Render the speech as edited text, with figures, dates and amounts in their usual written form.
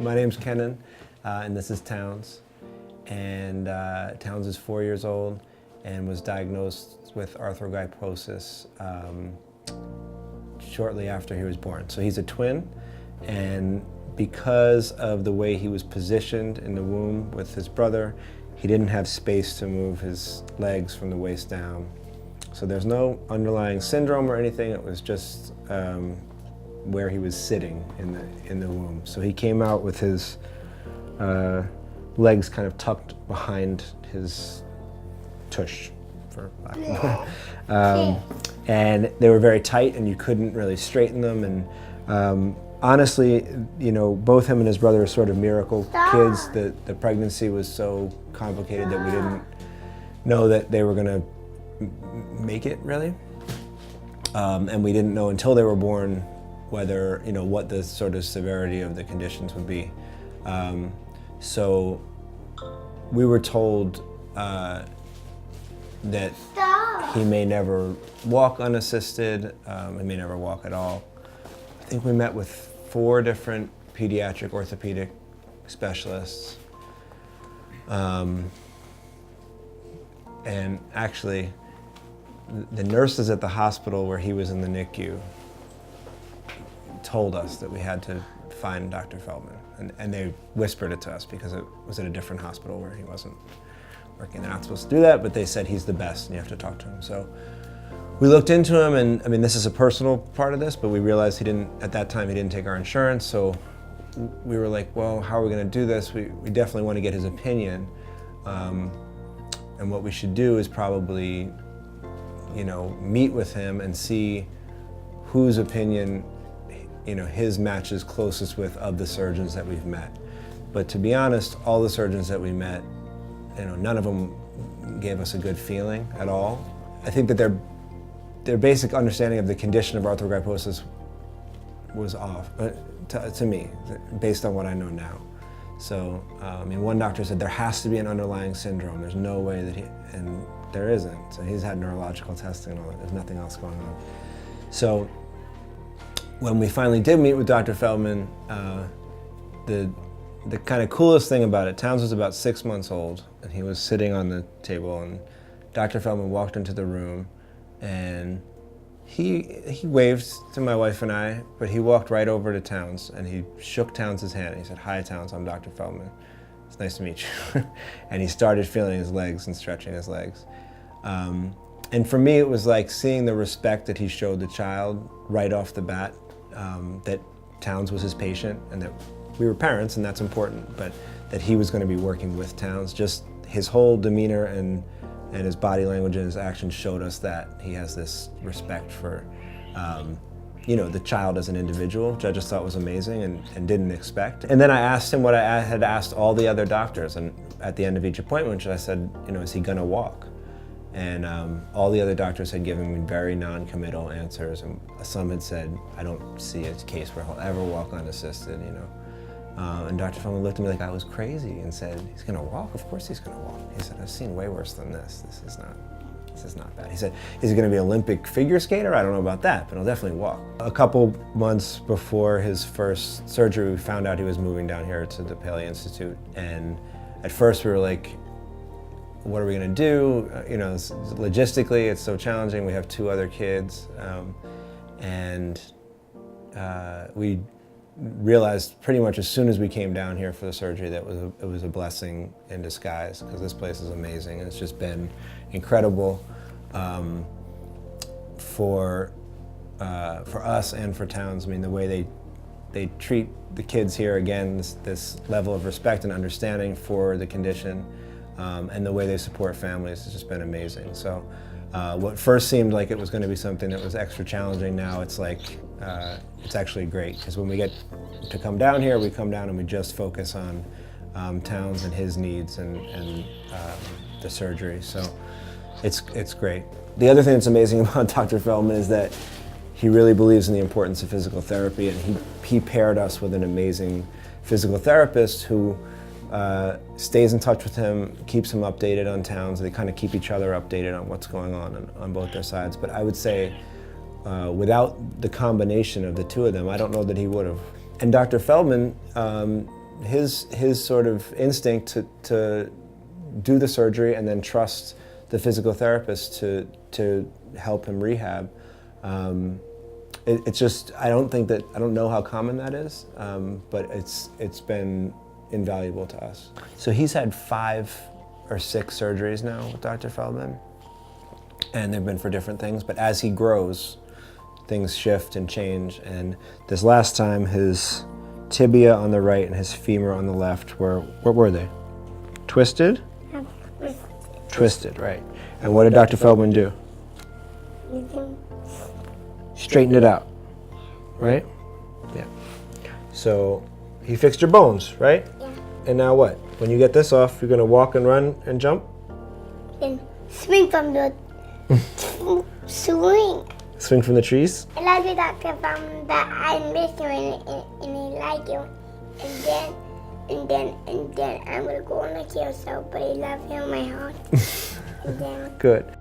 My name's Kenan, and this is Towns. And Towns is 4 years old and was diagnosed with arthrogryposis shortly after he was born. So he's a twin, and because of the way he was positioned in the womb with his brother, he didn't have space to move his legs from the waist down. So there's no underlying syndrome or anything, it was just where he was sitting in the womb. So he came out with his legs kind of tucked behind his tush, for lack of and they were very tight and you couldn't really straighten them. And honestly, you know, both him and his brother are sort of miracle kids. The pregnancy was so complicated that we didn't know that they were gonna make it, really. And we didn't know until they were born whether, you know, what the sort of severity of the conditions would be. So we were told that he may never walk unassisted, he may never walk at all. I think we met with 4 different pediatric orthopedic specialists. And actually, the nurses at the hospital where he was in the NICU told us that we had to find Dr. Feldman. And they whispered it to us because it was at a different hospital where he wasn't working. They're not supposed to do that, but they said he's the best and you have to talk to him. So we looked into him, and I mean, this is a personal part of this, but we realized at that time he didn't take our insurance. So we were like, well, how are we gonna do this? We definitely want to get his opinion. And what we should do is probably, you know, meet with him and see whose opinion, you know, his matches closest with of the surgeons that we've met. But to be honest, all the surgeons that we met, you know, none of them gave us a good feeling at all. I think that their basic understanding of the condition of arthrogryposis was off, to me, based on what I know now. So, I mean, one doctor said there has to be an underlying syndrome. There's no way that and there isn't. So he's had neurological testing and all that. There's nothing else going on. So when we finally did meet with Dr. Feldman, the kind of coolest thing about it, Towns was about 6 months old, and he was sitting on the table, and Dr. Feldman walked into the room, and he waved to my wife and I, but he walked right over to Towns, and he shook Towns' hand, and he said, "Hi, Towns, I'm Dr. Feldman. It's nice to meet you." And he started feeling his legs and stretching his legs. And for me, it was like seeing the respect that he showed the child right off the bat, that Towns was his patient, and that we were parents, and that's important, but that he was going to be working with Towns. Just his whole demeanor and his body language and his actions showed us that he has this respect for, you know, the child as an individual, which I just thought was amazing and didn't expect. And then I asked him what I had asked all the other doctors, and at the end of each appointment, I said, you know, is he going to walk? And all the other doctors had given me very non-committal answers, and some had said, I don't see a case where he'll ever walk unassisted, you know. And Dr. Feldman looked at me like I was crazy and said, he's gonna walk? Of course he's gonna walk. He said, I've seen way worse than this. This is not bad. He said, is he gonna be an Olympic figure skater? I don't know about that, but he'll definitely walk. A couple months before his first surgery, we found out he was moving down here to the Paley Institute. And at first we were like, what are we gonna do? You know, logistically, it's so challenging. We have 2 other kids. We realized pretty much as soon as we came down here for the surgery that it was a blessing in disguise, because this place is amazing, and it's just been incredible for us and for Towns. I mean, the way they treat the kids here, again, this level of respect and understanding for the condition, and the way they support families has just been amazing. So what first seemed like it was going to be something that was extra challenging, now it's like it's actually great, because when we get to come down here, we come down and we just focus on Towns and his needs and the surgery. So it's great. The other thing that's amazing about Dr. Feldman is that he really believes in the importance of physical therapy, and he paired us with an amazing physical therapist who stays in touch with him, keeps him updated on Towns. They kind of keep each other updated on what's going on both their sides. But I would say without the combination of the 2 of them, I don't know that he would have. And Dr. Feldman his sort of instinct to do the surgery and then trust the physical therapist to help him rehab. It's just, I don't know how common that is, but it's been invaluable to us. So he's had 5 or 6 surgeries now with Dr. Feldman, and they've been for different things, but as he grows, things shift and change. And this last time, his tibia on the right and his femur on the left what were they? Twisted? Twisted, right. And what did Dr. Feldman do? Straighten it out, right? Yeah. So he fixed your bones, right? Yeah. And now what? When you get this off, you're gonna walk and run and jump? Then swing from the swing. Swing from the trees? I love you, Dr. Feldman, but I miss you and I like you. And then I'm gonna go on a kill, so but I love you in my heart. And then Good.